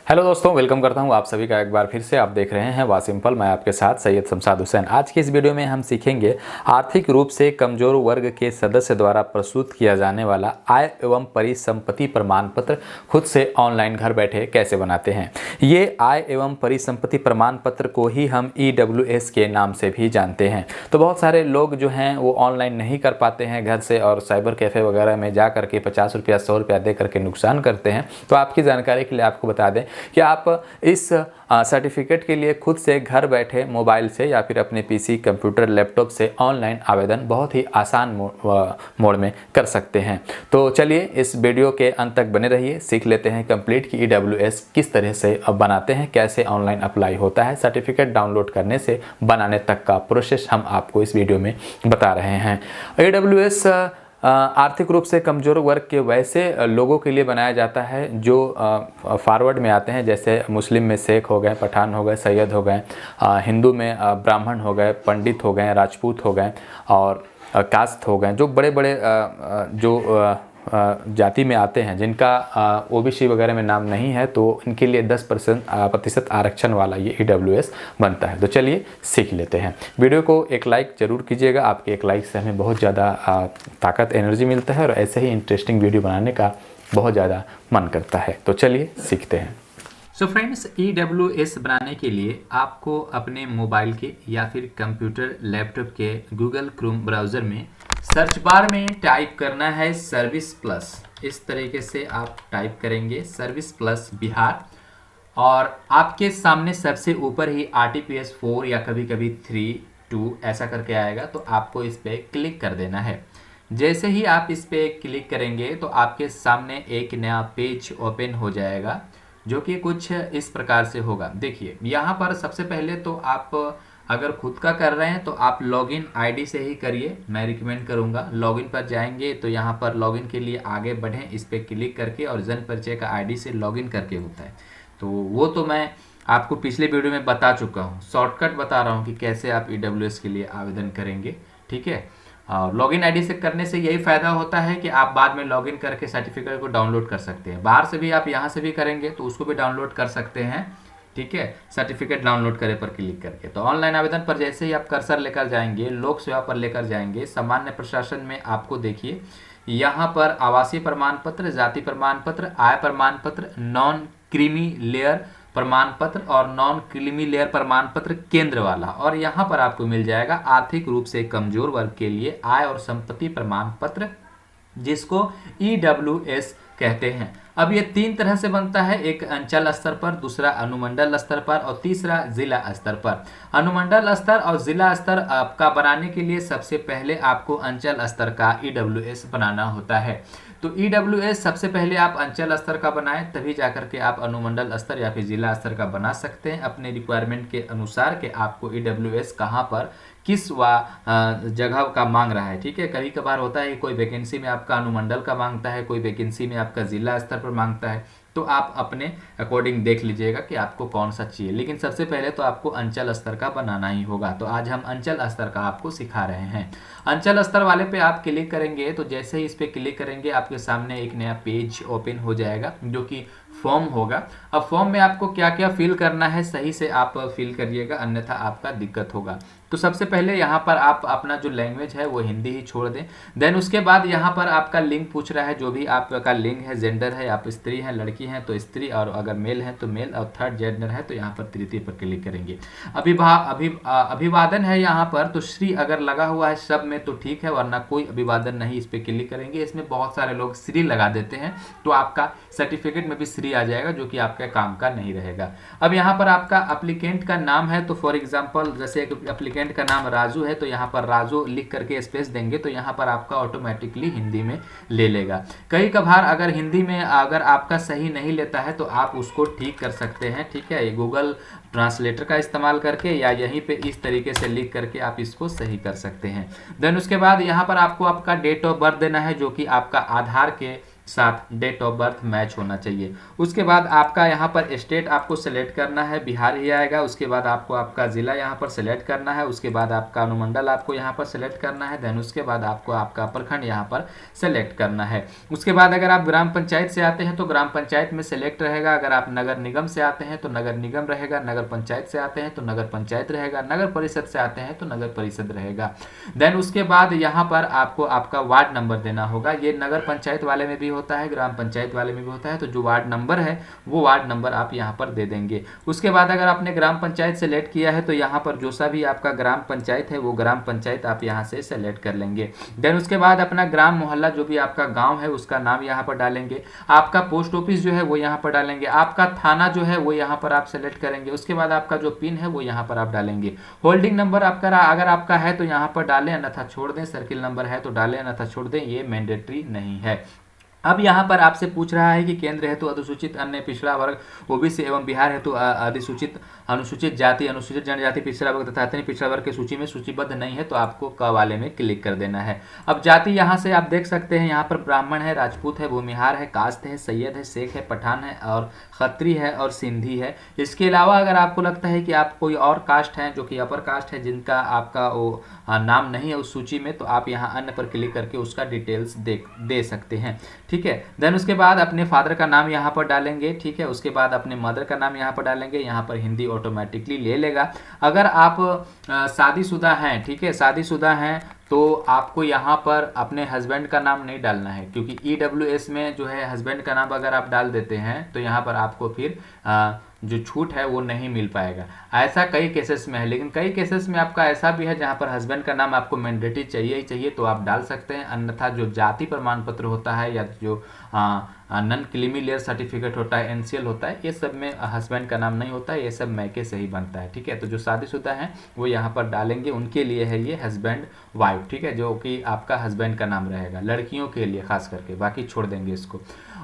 Hello दोस्तों, welcome करता हूं आप सभी का एक बार फिर से। आप देख रहे हैं वाह सिंपल। मैं आपके साथ सैयद शमशाद हुसैन। आज की इस वीडियो में हम सीखेंगे आर्थिक रूप से कमजोर वर्ग के सदस्य द्वारा प्रस्तुत किया जाने वाला आय एवं परिसंपत्ति प्रमाण पत्र खुद से ऑनलाइन घर बैठे कैसे बनाते हैं। ये आय एवं परिसंपत्ति प्रमाण पत्र को ही हम EWS के नाम से भी जानते हैं। तो बहुत सारे लोग जो हैं वो ऑनलाइन नहीं कर पाते हैं घर से, और साइबर कैफ़े वगैरह में जा करके 50 रुपया 100 रुपया दे करके नुकसान करते हैं। तो आपकी जानकारी के लिए आपको बता दें कि आप इस सर्टिफिकेट के लिए खुद से घर बैठे मोबाइल से या फिर अपने पीसी, कंप्यूटर, लैपटॉप से ऑनलाइन आवेदन बहुत ही आसान मोड में कर सकते हैं। तो चलिए इस वीडियो के अंत तक बने रहिए, सीख लेते हैं कंप्लीट की EWS किस तरह से बनाते हैं, कैसे ऑनलाइन अप्लाई होता है। सर्टिफिकेट डाउनलोड करने से बनाने तक का प्रोसेस हम आपको इस वीडियो में बता रहे हैं। EWS आर्थिक रूप से कमज़ोर वर्ग के वैसे लोगों के लिए बनाया जाता है जो फॉरवर्ड में आते हैं, जैसे मुस्लिम में शेख हो गए, पठान हो गए, सैयद हो गए, हिंदू में ब्राह्मण हो गए, पंडित हो गए, राजपूत हो गए और कास्ट हो गए। जो बड़े बड़े जाति में आते हैं, जिनका OBC वगैरह में नाम नहीं है, तो इनके लिए 10% आरक्षण वाला ये EWS बनता है। तो चलिए सीख लेते हैं। वीडियो को एक लाइक ज़रूर कीजिएगा। आपके एक लाइक से हमें बहुत ज़्यादा ताकत, एनर्जी मिलता है और ऐसे ही इंटरेस्टिंग वीडियो बनाने का बहुत ज़्यादा मन करता है। तो चलिए सीखते हैं। सो फ्रेंड्स, EWS बनाने के लिए आपको अपने मोबाइल के या फिर कंप्यूटर, लैपटॉप के गूगल क्रोम ब्राउज़र में सर्च बार में टाइप करना है सर्विस प्लस। इस तरीके से आप टाइप करेंगे सर्विस प्लस बिहार, और आपके सामने सबसे ऊपर ही RTPS 4 या कभी कभी 3, 2 ऐसा करके आएगा। तो आपको इस पर क्लिक कर देना है। जैसे ही आप इस पर क्लिक करेंगे तो आपके सामने एक नया पेज ओपन हो जाएगा, जो कि कुछ इस प्रकार से होगा। देखिए, यहाँ पर सबसे पहले तो आप अगर खुद का कर रहे हैं तो आप लॉगिन आईडी से ही करिए। मैं रिकमेंड करूँगा लॉगिन पर जाएंगे तो यहाँ पर लॉगिन के लिए आगे बढ़ें, इस पर क्लिक करके, और जन परिचय का आईडी से लॉगिन करके होता है। तो वो तो मैं आपको पिछले वीडियो में बता चुका हूँ। शॉर्टकट बता रहा हूँ कि कैसे आप EWS के लिए आवेदन करेंगे, ठीक है। लॉगिन आईडी से करने से यही फ़ायदा होता है कि आप बाद में लॉगिन करके सर्टिफिकेट को डाउनलोड कर सकते हैं। बाहर से भी आप यहाँ से भी करेंगे तो उसको भी डाउनलोड कर सकते हैं, ठीक है। सर्टिफिकेट डाउनलोड करे पर क्लिक करके। तो ऑनलाइन आवेदन पर जैसे ही आप कर्सर लेकर जाएंगे, लोक सेवा पर लेकर जाएंगे, सामान्य प्रशासन में आपको देखिए यहाँ पर आवासीय प्रमाण पत्र, जाति प्रमाण पत्र, आय प्रमाण पत्र, नॉन क्रीमी लेयर प्रमाण पत्र और नॉन क्रीमी लेयर प्रमाण पत्र केंद्र वाला, और यहाँ पर आपको मिल जाएगा आर्थिक रूप से कमजोर वर्ग के लिए आय और संपत्ति प्रमाण पत्र, जिसको EWS कहते हैं। अब ये 3 तरह से बनता है, एक अंचल स्तर पर, दूसरा अनुमंडल स्तर पर और तीसरा जिला स्तर पर। अनुमंडल स्तर और जिला स्तर का बनाने के लिए सबसे पहले आपको अंचल स्तर का EWS बनाना होता है। तो EWS सबसे पहले आप अंचल स्तर का बनाएं, तभी जाकर के आप अनुमंडल स्तर या फिर जिला स्तर का बना सकते हैं अपने रिक्वायरमेंट के अनुसार के आपको EWS कहाँ पर किस जगह का मांग रहा है, ठीक है। कभी कभार होता है कोई वैकेंसी में आपका अनुमंडल का मांगता है, कोई वैकेंसी में आपका जिला स्तर पर मांगता है। तो आप अपने अकॉर्डिंग देख लीजिएगा कि आपको कौन सा चाहिए, लेकिन सबसे पहले तो आपको अंचल स्तर का बनाना ही होगा। तो आज हम अंचल स्तर का आपको सिखा रहे हैं। अंचल स्तर वाले पे आप क्लिक करेंगे तो जैसे ही इस पर क्लिक करेंगे आपके सामने एक नया पेज ओपन हो जाएगा, जो कि फॉर्म होगा। अब फॉर्म में आपको क्या क्या फिल करना है सही से आप फिल करिएगा, अन्यथा आपका दिक्कत होगा। तो सबसे पहले यहाँ पर आप अपना जो लैंग्वेज है वो हिंदी ही छोड़ दें। देन उसके बाद यहाँ पर आपका लिंग पूछ रहा है, जो भी आपका लिंग है, जेंडर है, आप स्त्री हैं, लड़की हैं तो स्त्री, और अगर मेल है तो मेल, और थर्ड जेंडर है तो यहाँ पर तृतीय पर क्लिक करेंगे। अभिवादन है यहाँ पर, तो श्री अगर लगा हुआ है सब में तो ठीक है, वरना कोई अभिवादन नहीं, इस पर क्लिक करेंगे। इसमें बहुत सारे लोग श्री लगा देते हैं, तो आपका सर्टिफिकेट में भी श्री आ जाएगा, जो कि आपके काम का नहीं रहेगा। अब यहाँ पर आपका एप्लीकेंट का नाम है, तो फॉर एग्जांपल जैसे एक एप्लीकेंट का नाम राजू है, तो यहाँ पर राजू लिख करके स्पेस देंगे तो यहाँ पर आपका ऑटोमेटिकली हिंदी में ले लेगा। कई कभार अगर हिंदी में अगर आपका सही नहीं लेता है तो आप उसको ठीक कर सकते हैं, ठीक है। ये गूगल ट्रांसलेटर का इस्तेमाल करके या यहीं पे इस तरीके से लिख करके आप इसको सही कर सकते हैं। देन उसके बाद यहाँ पर आपको आपका डेट ऑफ बर्थ देना है, जो कि आपका आधार के साथ डेट ऑफ बर्थ मैच होना चाहिए। उसके बाद आपका यहाँ पर स्टेट आपको सेलेक्ट करना है, बिहार ही आएगा। उसके बाद आपको आपका ज़िला यहाँ पर सेलेक्ट करना है। उसके बाद आपका अनुमंडल आपको यहाँ पर सेलेक्ट करना है। देन उसके बाद आपको आपका प्रखंड यहाँ पर सेलेक्ट करना है। उसके बाद अगर आप ग्राम पंचायत से आते हैं तो ग्राम पंचायत में सेलेक्ट रहेगा। अगर आप नगर निगम से आते हैं तो नगर निगम रहेगा। नगर पंचायत से आते हैं तो नगर पंचायत रहेगा। नगर परिषद से आते हैं तो नगर परिषद रहेगा। देन उसके बाद यहाँ पर आपको आपका वार्ड नंबर देना होगा। ये नगर पंचायत वाले में भी होता है, ग्राम पंचायत वाले में भी होता है। तो जो वार्ड नंबर है वो वार्ड नंबर आप यहाँ पर दे देंगे। उसके बाद अगर आपने ग्राम पंचायत सेलेक्ट किया है तो यहाँ पर जो सा भी आपका ग्राम पंचायत है वो ग्राम पंचायत आप यहाँ से सेलेक्ट कर लेंगे। देन उसके बाद अपना ग्राम मोहल्ला जो भी आपका गांव है उसका नाम यहाँ पर डालेंगे। आपका पोस्ट ऑफिस जो है वो यहाँ पर डालेंगे। आपका थाना जो है वो यहाँ पर आप सेलेक्ट करेंगे। उसके बाद आपका जो पिन है वो यहाँ पर आप डालेंगे। होल्डिंग नंबर आपका अगर आपका है तो यहाँ पर डालें, अन्यथा छोड़ दें। सर्किल नंबर है तो डालें, अन्यथा छोड़ दें। ये मैंडेटरी नहीं है। अब यहाँ पर आपसे पूछ रहा है कि केंद्र हेतु अनुसूचित अन्य पिछड़ा वर्ग ओबीसी एवं बिहार हेतु अधिसूचित अनुसूचित जाति अनुसूचित जनजाति पिछड़ा वर्ग तथा अन्य पिछड़ा वर्ग की सूची में सूचीबद्ध नहीं है तो आपको क वाले में क्लिक कर देना है। अब जाति यहाँ से आप देख सकते हैं, यहाँ पर ब्राह्मण है, राजपूत है, भूमिहार है, कास्त है, सैयद है, शेख है, पठान है और खत्री है और सिंधी है। इसके अलावा अगर आपको लगता है कि आप कोई और कास्ट हैं जो कि अपर कास्ट है जिनका आपका वो नाम नहीं है उस सूची में, तो आप यहाँ अन्य पर क्लिक करके उसका डिटेल्स दे सकते हैं। ठीक है। देन उसके बाद अपने फादर का नाम यहाँ पर डालेंगे। ठीक है। उसके बाद अपने मदर का नाम यहाँ पर डालेंगे। यहाँ पर हिंदी ऑटोमेटिकली ले लेगा। अगर आप शादीशुदा हैं, ठीक है, शादीशुदा हैं तो आपको यहाँ पर अपने हस्बैंड का नाम नहीं डालना है, क्योंकि EWS में जो है हस्बैंड का नाम अगर आप डाल देते हैं तो यहाँ पर आपको फिर जो छूट है वो नहीं मिल पाएगा। ऐसा कई केसेस में है, लेकिन कई केसेस में आपका ऐसा भी है जहाँ पर हस्बैंड का नाम आपको मैंडेटरी चाहिए ही चाहिए तो आप डाल सकते हैं। अन्यथा जो जाति प्रमाण पत्र होता है या जो नॉन क्रीमी लेयर सर्टिफिकेट होता है, NCL होता है, ये सब में हस्बैंड का नाम नहीं होता है, ये सब मैके से ही बनता है। ठीक है। तो जो शादीशुदा हैं वो यहाँ पर डालेंगे, उनके लिए है ये हस्बैंड वाइफ। ठीक है, जो कि आपका हस्बैंड का नाम रहेगा, लड़कियों के लिए खास करके, बाकी छोड़ देंगे इसको।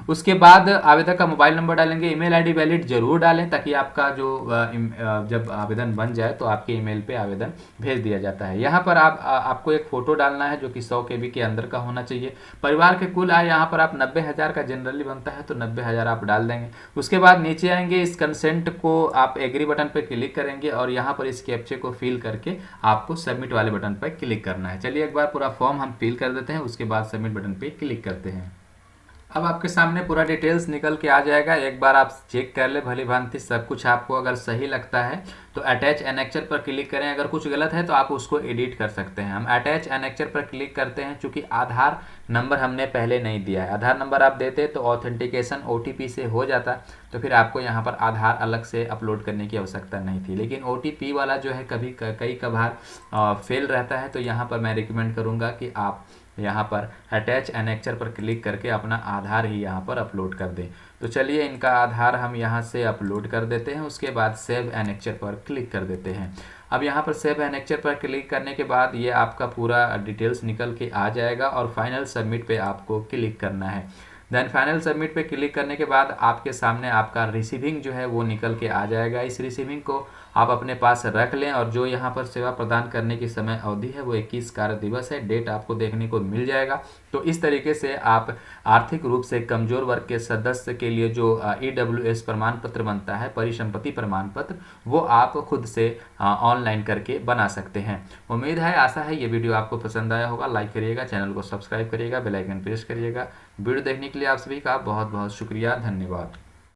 उसके बाद आवेदक का मोबाइल नंबर डालेंगे। ईमेल आईडी वैलिड जरूर डालें ताकि आपका जो जब आवेदन बन जाए तो आपके ईमेल पे आवेदन भेज दिया जाता है। यहाँ पर आपको एक फ़ोटो डालना है जो कि 100 KB के अंदर का होना चाहिए। परिवार के कुल आय यहाँ पर आप 90,000 का जनरली बनता है तो 90,000 आप डाल देंगे। उसके बाद नीचे आएंगे, इस कंसेंट को आप एग्री बटन पर क्लिक करेंगे और यहाँ पर इस कैप्चे को फिल करके आपको सबमिट वाले बटन पर क्लिक करना है। चलिए एक बार पूरा फॉर्म हम फिल कर देते हैं, उसके बाद सबमिट बटन पर क्लिक करते हैं। अब आपके सामने पूरा डिटेल्स निकल के आ जाएगा। एक बार आप चेक कर ले भली भांति सब कुछ। आपको अगर सही लगता है तो अटैच एनेक्चर पर क्लिक करें। अगर कुछ गलत है तो आप उसको एडिट कर सकते हैं। हम अटैच एनेक्चर पर क्लिक करते हैं। चूंकि आधार नंबर हमने पहले नहीं दिया है, आधार नंबर आप देते तो ऑथेंटिकेशन OTP से हो जाता, तो फिर आपको यहाँ पर आधार अलग से अपलोड करने की आवश्यकता नहीं थी। लेकिन OTP वाला जो है कई कभार फेल रहता है, तो यहाँ पर मैं रिकमेंड करूँगा कि आप यहाँ पर अटैच एनेक्चर पर क्लिक करके अपना आधार ही यहाँ पर अपलोड कर दें। तो चलिए इनका आधार हम यहाँ से अपलोड कर देते हैं। उसके बाद सेव एनेक्चर पर क्लिक कर देते हैं। अब यहाँ पर सेव एनेक्चर पर क्लिक करने के बाद ये आपका पूरा डिटेल्स निकल के आ जाएगा और फाइनल सबमिट पे आपको क्लिक करना है। देन फाइनल सबमिट पे क्लिक करने के बाद आपके सामने आपका रिसीविंग जो है वो निकल के आ जाएगा। इस रिसीविंग को आप अपने पास रख लें और जो यहाँ पर सेवा प्रदान करने की समय अवधि है वो 21 कार्य दिवस है। डेट आपको देखने को मिल जाएगा। तो इस तरीके से आप आर्थिक रूप से कमजोर वर्ग के सदस्य के लिए जो EWS प्रमाण पत्र बनता है, परिसंपत्ति प्रमाण पत्र, वो आप खुद से ऑनलाइन करके बना सकते हैं। उम्मीद है, आशा है ये वीडियो आपको पसंद आया होगा। लाइक करिएगा, चैनल को सब्सक्राइब करिएगा, बेल आइकन प्रेस करिएगा। वीडियो देखने के लिए आप सभी का बहुत बहुत शुक्रिया, धन्यवाद।